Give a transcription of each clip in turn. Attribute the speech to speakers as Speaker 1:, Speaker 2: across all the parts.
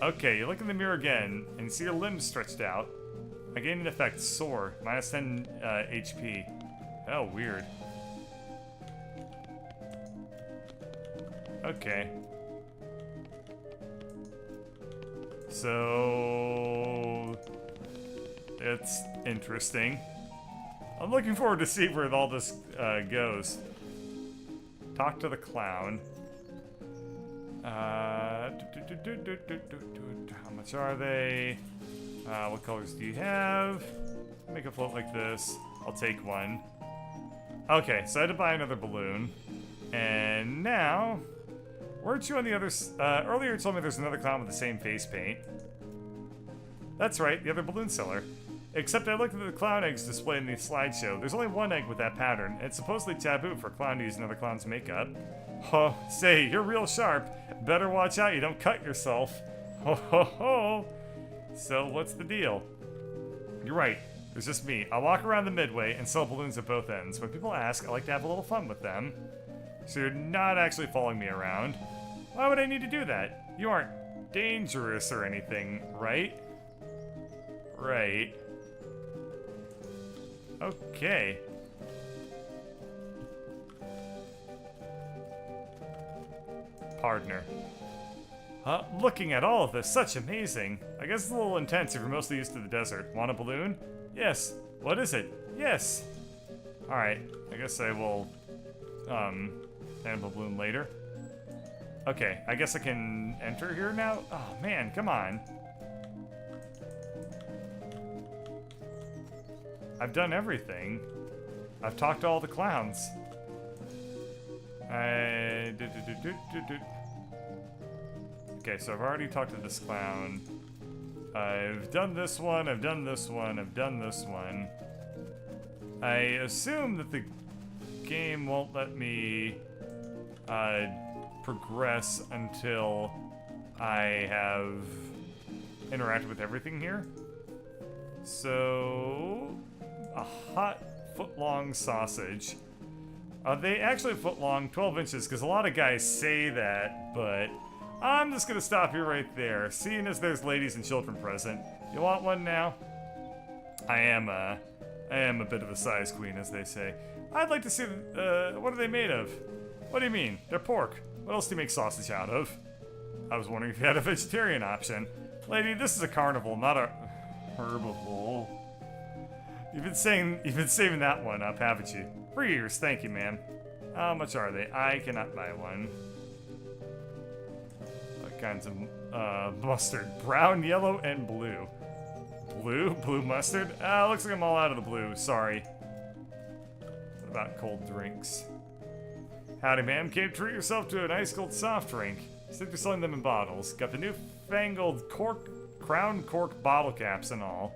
Speaker 1: Okay, you look in the mirror again, and you see your limbs stretched out. I gain an effect, sore, minus 10 HP. Oh, weird. Okay. So... it's interesting. I'm looking forward to see where all this goes. Talk to the clown. How much are they? What colors do you have? Make a float like this. I'll take one. Okay, so I had to buy another balloon. And now... weren't you on the other... earlier you told me there's another clown with the same face paint. That's right, the other balloon seller. Except I looked at the clown eggs displayed in the slideshow. There's only one egg with that pattern, and it's supposedly taboo for a clown to use another clown's makeup. Oh, say, you're real sharp. Better watch out you don't cut yourself. Ho ho ho! So, what's the deal? You're right, there's just me. I walk around the midway and sell balloons at both ends. When people ask, I like to have a little fun with them. So you're not actually following me around. Why would I need to do that? You aren't dangerous or anything, right? Right. Okay. Partner. Looking at all of this, such amazing. I guess it's a little intense if you're mostly used to the desert. Want a balloon? Yes. What is it? Yes. Alright, I guess I will, handle a balloon later. Okay, I guess I can enter here now? Oh man, come on. I've done everything. I've talked to all the clowns. Okay, so I've already talked to this clown. I've done this one, I've done this one, I've done this one. I assume that the game won't let me progress until I have interacted with everything here. So, a hot foot-long sausage. Are they actually foot-long? 12 inches, because a lot of guys say that, but I'm just gonna stop you right there, seeing as there's ladies and children present. You want one now? I am a bit of a size queen, as they say. I'd like to see, what are they made of? What do you mean? They're pork. What else do you make sausage out of? I was wondering if you had a vegetarian option. Lady, this is a carnival, not a herbivore. You've been saving that one up, haven't you? For years, thank you, ma'am. How much are they? I cannot buy one. What kinds of, mustard? Brown, yellow, and blue. Blue? Blue mustard? Looks like I'm all out of the blue, sorry. What about cold drinks? Howdy, ma'am. Came to treat yourself to an ice cold soft drink. Since you're selling them in bottles. Got the newfangled crown cork bottle caps and all.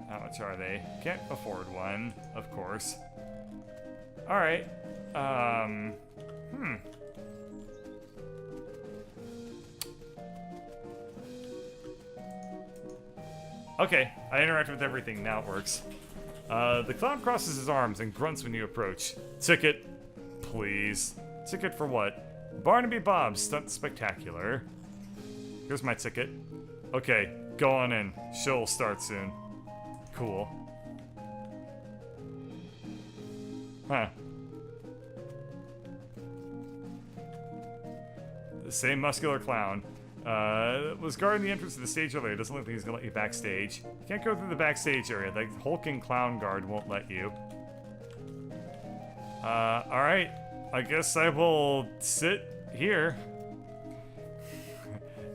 Speaker 1: How much are they? Can't afford one, of course. Alright. Okay, I interacted with everything, now it works. The clown crosses his arms and grunts when you approach. Ticket, please. Ticket for what? Barnaby Bob's Stunt Spectacular. Here's my ticket. Okay, go on in. Show will start soon. Cool. Huh. The same muscular clown. Was guarding the entrance to the stage earlier. Doesn't look like he's gonna let you backstage. You can't go through the backstage area. The hulking clown guard won't let you. Alright. I guess I will sit here.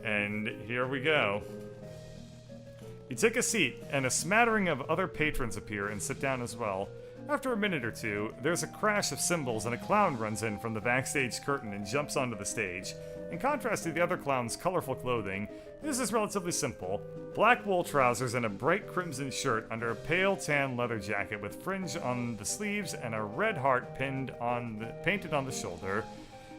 Speaker 1: And here we go. You take a seat, and a smattering of other patrons appear and sit down as well. After a minute or two, there's a crash of cymbals and a clown runs in from the backstage curtain and jumps onto the stage. In contrast to the other clown's colorful clothing, this is relatively simple. Black wool trousers and a bright crimson shirt under a pale tan leather jacket with fringe on the sleeves and a red heart painted on the shoulder.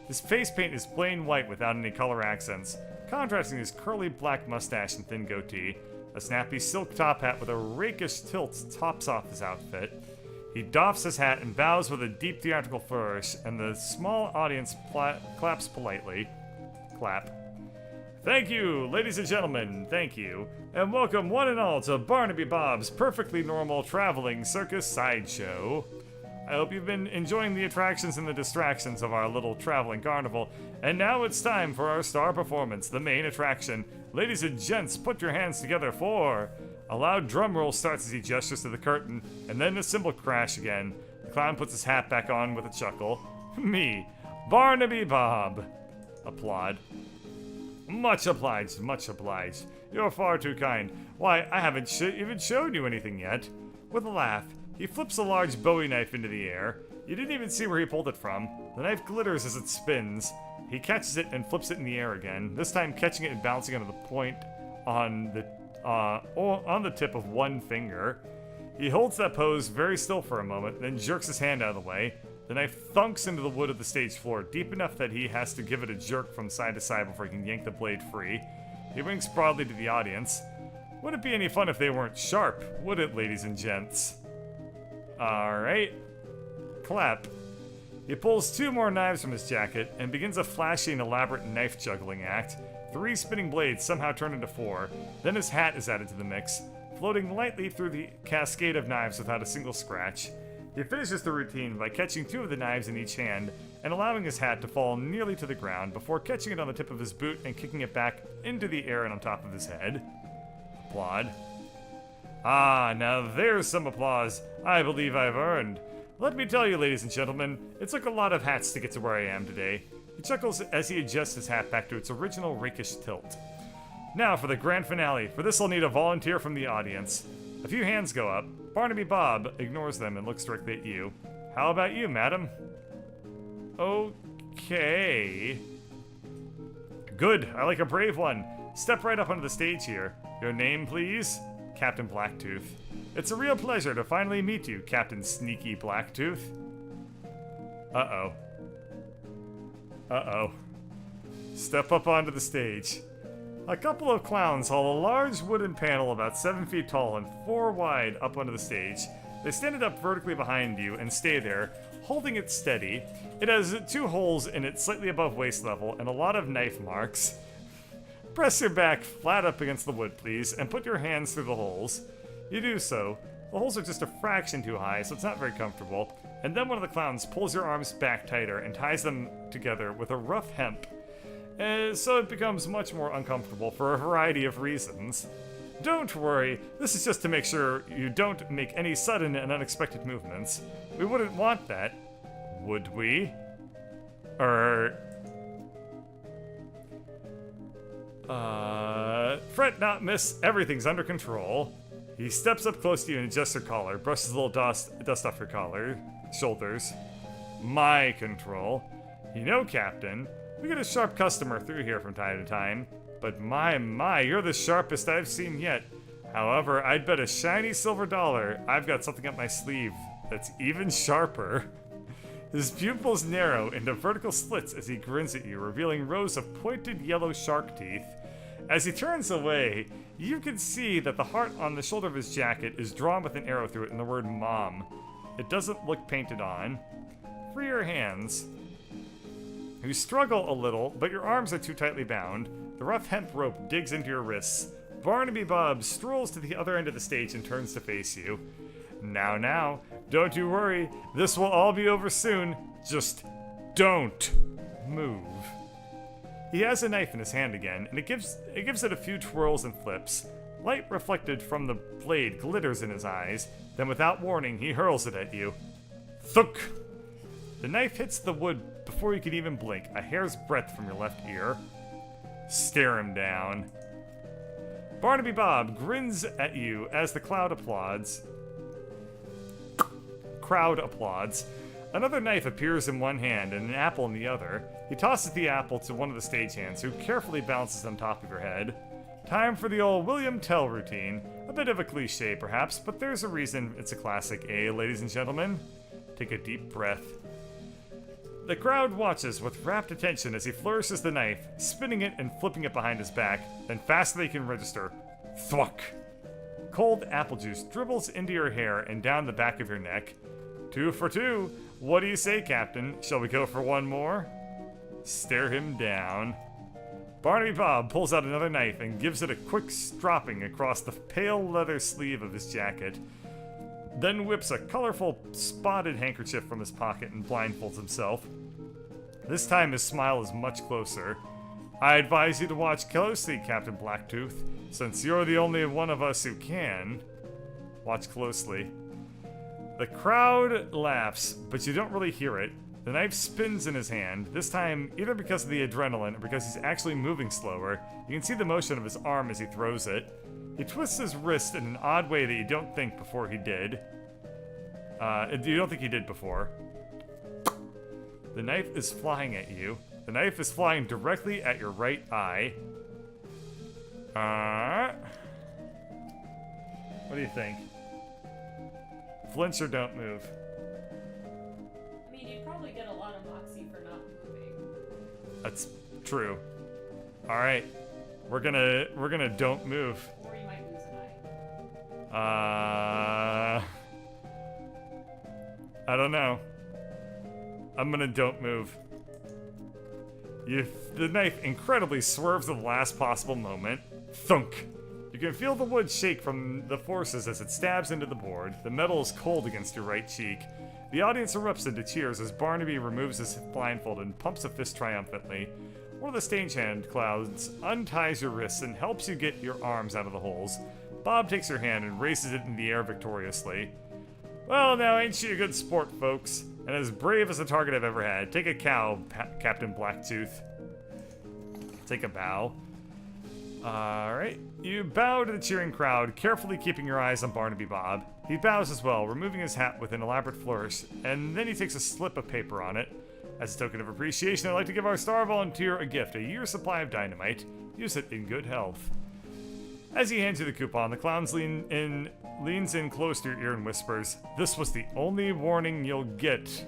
Speaker 1: His face paint is plain white without any color accents, contrasting his curly black mustache and thin goatee. A snappy silk top hat with a rakish tilt tops off his outfit. He doffs his hat and bows with a deep theatrical flourish, and the small audience claps politely. Clap. Thank you, ladies and gentlemen, thank you. And welcome one and all to Barnaby Bob's perfectly normal traveling circus sideshow. I hope you've been enjoying the attractions and the distractions of our little traveling carnival. And now it's time for our star performance, the main attraction. Ladies and gents, put your hands together for... A loud drum roll starts as he gestures to the curtain, and then a cymbal crash again. The clown puts his hat back on with a chuckle. Me, Barnaby Bob. Applaud. Much obliged, much obliged. You're far too kind. Why, I haven't even shown you anything yet. With a laugh, he flips a large Bowie knife into the air. You didn't even see where he pulled it from. The knife glitters as it spins. He catches it and flips it in the air again, this time catching it and bouncing onto the point on the tip of one finger. He holds that pose very still for a moment, then jerks his hand out of the way. The knife thunks into the wood of the stage floor, deep enough that he has to give it a jerk from side to side before he can yank the blade free. He winks broadly to the audience. Wouldn't it be any fun if they weren't sharp, would it, ladies and gents? Alright. Clap. He pulls 2 more knives from his jacket and begins a flashy and elaborate knife juggling act. 3 spinning blades somehow turn into 4. Then his hat is added to the mix, floating lightly through the cascade of knives without a single scratch. He finishes the routine by catching 2 of the knives in each hand and allowing his hat to fall nearly to the ground before catching it on the tip of his boot and kicking it back into the air and on top of his head. Applaud. Ah, now there's some applause I believe I've earned. Let me tell you, ladies and gentlemen, it took a lot of hats to get to where I am today. He chuckles as he adjusts his hat back to its original rakish tilt. Now for the grand finale. For this I'll need a volunteer from the audience. A few hands go up. Barnaby Bob ignores them and looks directly at you. How about you, madam? Okay. Good, I like a brave one. Step right up onto the stage here. Your name, please? Captain Blacktooth. It's a real pleasure to finally meet you, Captain Sneaky Blacktooth. Uh-oh. Uh-oh. Step up onto the stage. A couple of clowns haul a large wooden panel about 7 feet tall and 4 wide up onto the stage. They stand it up vertically behind you and stay there, holding it steady. It has 2 holes in it slightly above waist level and a lot of knife marks. Press your back flat up against the wood, please, and put your hands through the holes. You do so. The holes are just a fraction too high, so it's not very comfortable. And then one of the clowns pulls your arms back tighter and ties them together with a rough hemp. So it becomes much more uncomfortable for a variety of reasons. Don't worry, this is just to make sure you don't make any sudden and unexpected movements. We wouldn't want that, would we? Fret not, miss, everything's under control. He steps up close to you and adjusts your collar, brushes a little dust off your shoulders. My control. You know, Captain, we get a sharp customer through here from time to time, but my, you're the sharpest I've seen yet. However, I'd bet a shiny silver dollar I've got something up my sleeve that's even sharper. His pupils narrow into vertical slits as he grins at you, revealing rows of pointed yellow shark teeth. As he turns away, you can see that the heart on the shoulder of his jacket is drawn with an arrow through it and the word Mom. It doesn't look painted on. Free your hands. You struggle a little, but your arms are too tightly bound. The rough hemp rope digs into your wrists. Barnaby Bob strolls to the other end of the stage and turns to face you. Now, don't you worry. This will all be over soon. Just don't move. He has a knife in his hand again, and it gives it a few twirls and flips. Light reflected from the blade glitters in his eyes. Then without warning, he hurls it at you. Thunk! The knife hits the wood before you can even blink, a hair's breadth from your left ear. Stare him down. Barnaby Bob grins at you as the crowd applauds. Another knife appears in one hand and an apple in the other. He tosses the apple to one of the stagehands, who carefully balances on top of your head. Time for the old William Tell routine. A bit of a cliche, perhaps, but there's a reason it's a classic, ladies and gentlemen? Take a deep breath. The crowd watches with rapt attention as he flourishes the knife, spinning it and flipping it behind his back, then fast they can register. Thwack! Cold apple juice dribbles into your hair and down the back of your neck. 2 for 2. What do you say, Captain? Shall we go for one more? Stare him down. Barnaby Bob pulls out another knife and gives it a quick stropping across the pale leather sleeve of his jacket, then whips a colorful spotted handkerchief from his pocket and blindfolds himself. This time his smile is much closer. I advise you to watch closely, Captain Blacktooth, since you're the only one of us who can. Watch closely. The crowd laughs, but you don't really hear it. The knife spins in his hand, this time either because of the adrenaline or because he's actually moving slower. You can see the motion of his arm as he throws it. He twists his wrist in an odd way that you don't think before he did. You don't think he did before. The knife is flying at you. The knife is flying directly at your right eye. What do you think? Flinch or don't move?
Speaker 2: I mean, you'd probably get a lot of moxie for not moving.
Speaker 1: That's true. Alright. We're gonna don't move.
Speaker 2: Or you might lose an eye.
Speaker 1: I don't know. I'm gonna don't move. The knife incredibly swerves at the last possible moment. Thunk! You can feel the wood shake from the forces as it stabs into the board. The metal is cold against your right cheek. The audience erupts into cheers as Barnaby removes his blindfold and pumps a fist triumphantly. One of the stagehand clowns unties your wrists and helps you get your arms out of the holes. Bob takes your hand and raises it in the air victoriously. Well, now ain't she a good sport, folks? And as brave as a target I've ever had. Take a cow, Captain Blacktooth. Take a bow. Alright. You bow to the cheering crowd, carefully keeping your eyes on Barnaby Bob. He bows as well, removing his hat with an elaborate flourish, and then he takes a slip of paper on it. As a token of appreciation, I'd like to give our star volunteer a gift, a year's supply of dynamite. Use it in good health. As he hands you the coupon, the clown leans in close to your ear and whispers, "This was the only warning you'll get,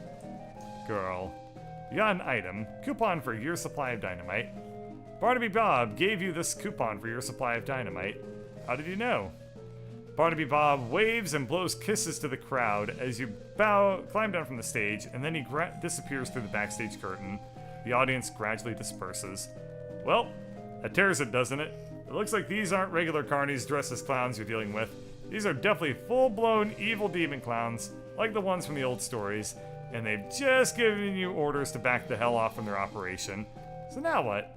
Speaker 1: girl. You got an item, coupon for a year's supply of dynamite. Barnaby Bob gave you this coupon for your supply of dynamite. How did you know?" Barnaby Bob waves and blows kisses to the crowd as you climb down from the stage, and then he disappears through the backstage curtain. The audience gradually disperses. Well, that tears it, doesn't it? It looks like these aren't regular carnies dressed as clowns you're dealing with. These are definitely full-blown evil demon clowns, like the ones from the old stories, and they've just given you orders to back the hell off from their operation. So now what?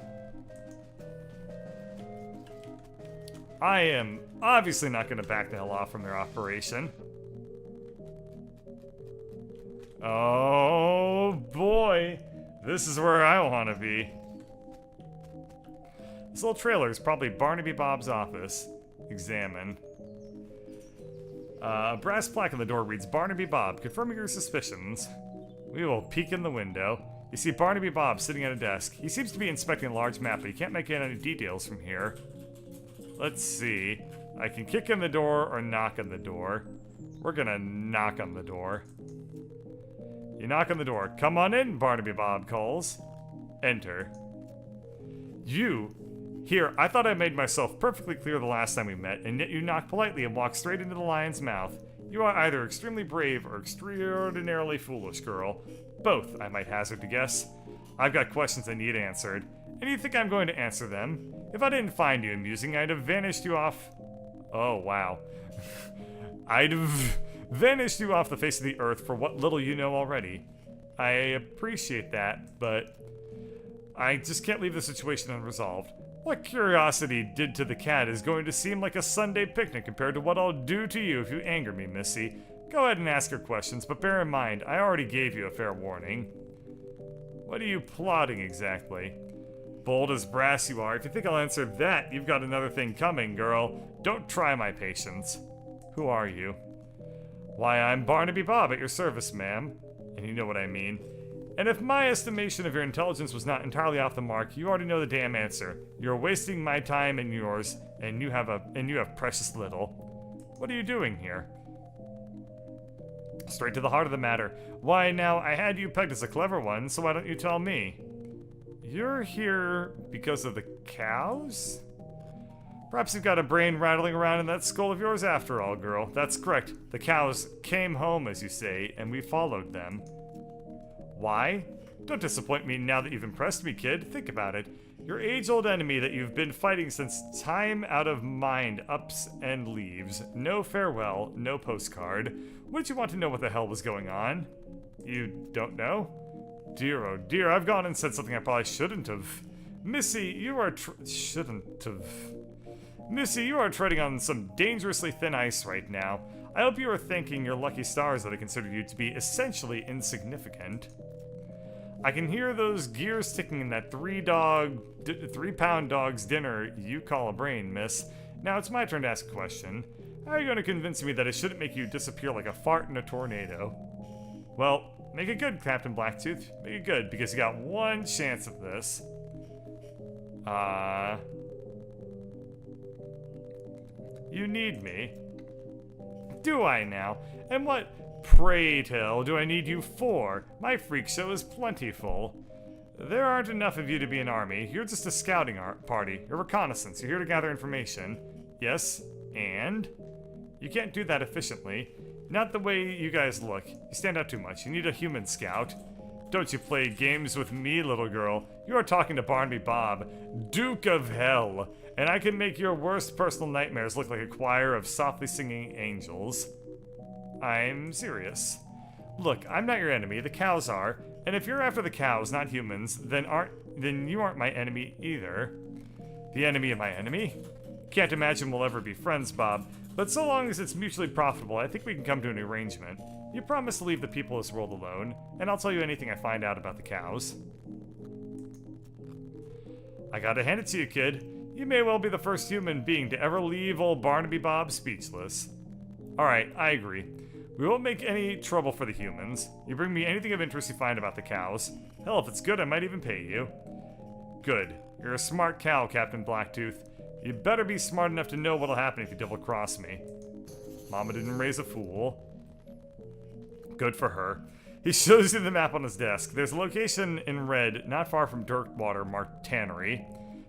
Speaker 1: I am obviously not going to back the hell off from their operation. Oh boy, this is where I want to be. This little trailer is probably Barnaby Bob's office. Examine. A brass plaque on the door reads, "Barnaby Bob, confirming your suspicions." We will peek in the window. You see Barnaby Bob sitting at a desk. He seems to be inspecting a large map, but you can't make out any details from here. Let's see. I can kick in the door or knock on the door. We're gonna knock on the door. You knock on the door. "Come on in," Barnaby Bob calls. Enter. You? Here, I thought I made myself perfectly clear the last time we met, and yet you knock politely and walk straight into the lion's mouth. You are either extremely brave or extraordinarily foolish, girl. Both, I might hazard to guess. I've got questions I need answered, and you think I'm going to answer them? If I didn't find you amusing, I'd have vanished you off... Oh, wow. I'd have vanished you off the face of the earth for what little you know already. I appreciate that, but I just can't leave the situation unresolved. What curiosity did to the cat is going to seem like a Sunday picnic compared to what I'll do to you if you anger me, Missy. Go ahead and ask your questions, but bear in mind, I already gave you a fair warning. What are you plotting exactly? Bold as brass you are. If you think I'll answer that, you've got another thing coming, girl. Don't try my patience. Who are you? Why, I'm Barnaby Bob at your service, ma'am. And you know what I mean. And if my estimation of your intelligence was not entirely off the mark, you already know the damn answer. You're wasting my time and yours, and you have precious little. What are you doing here? Straight to the heart of the matter. Why, now, I had you pegged as a clever one, so why don't you tell me? You're here because of the cows? Perhaps you've got a brain rattling around in that skull of yours after all, girl. That's correct. The cows came home, as you say, and we followed them. Why? Don't disappoint me now that you've impressed me, kid. Think about it. Your age-old enemy that you've been fighting since time out of mind ups and leaves. No farewell, no postcard. Wouldn't you want to know what the hell was going on? You don't know? Dear, oh dear, I've gone and said something I probably shouldn't have. Missy, you are Missy, you are treading on some dangerously thin ice right now. I hope you are thanking your lucky stars that I considered you to be essentially insignificant. I can hear those gears ticking in that 3-pound dog's dinner you call a brain, miss. Now it's my turn to ask a question. How are you going to convince me that it shouldn't make you disappear like a fart in a tornado? Well, make it good, Captain Blacktooth. Make it good, because you got one chance at this. You need me. Do I now? And what, pray tell, do I need you for? My freak show is plentiful. There aren't enough of you to be an army. You're just a scouting party, a reconnaissance. You're here to gather information. Yes, and? You can't do that efficiently. Not the way you guys look. You stand out too much. You need a human scout. Don't you play games with me, little girl. You are talking to Barnaby Bob, Duke of Hell, and I can make your worst personal nightmares look like a choir of softly singing angels. I'm serious. Look, I'm not your enemy, the cows are, and if you're after the cows, not humans, then you aren't my enemy either. The enemy of my enemy? Can't imagine we'll ever be friends, Bob, but so long as it's mutually profitable, I think we can come to an arrangement. You promise to leave the people of this world alone, and I'll tell you anything I find out about the cows. I gotta hand it to you, kid. You may well be the first human being to ever leave old Barnaby Bob speechless. Alright, I agree. We won't make any trouble for the humans. You bring me anything of interest you find about the cows. Hell, if it's good, I might even pay you. Good. You're a smart cow, Captain Blacktooth. You better be smart enough to know what'll happen if you double-cross me. Mama didn't raise a fool. Good for her. He shows you the map on his desk. There's a location in red, not far from Dirtwater, marked Tannery.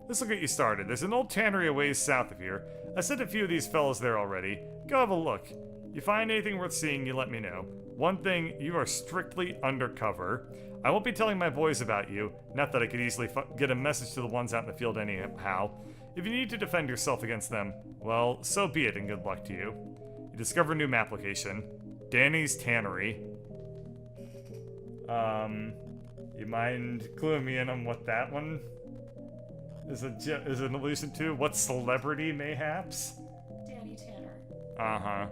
Speaker 1: This'll get you started. There's an old tannery a ways south of here. I sent a few of these fellas there already. Go have a look. You find anything worth seeing, you let me know. One thing, you are strictly undercover. I won't be telling my boys about you. Not that I could easily get a message to the ones out in the field anyhow. If you need to defend yourself against them, well, so be it, and good luck to you. You discover a new map location. Danny's Tannery. You mind cluing me in on what that one is an allusion to? What celebrity, mayhaps?
Speaker 2: Danny Tanner.
Speaker 1: Uh-huh.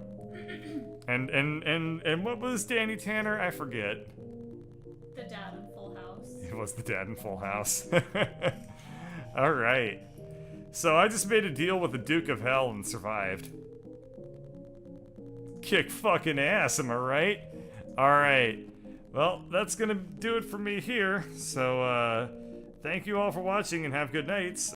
Speaker 1: and what was Danny Tanner? I forget.
Speaker 2: The dad in Full House.
Speaker 1: It was the dad in Full House. Alright. So I just made a deal with the Duke of Hell and survived. Kick fucking ass, am I right? Alright. Well, that's gonna do it for me here. So, thank you all for watching and have good nights.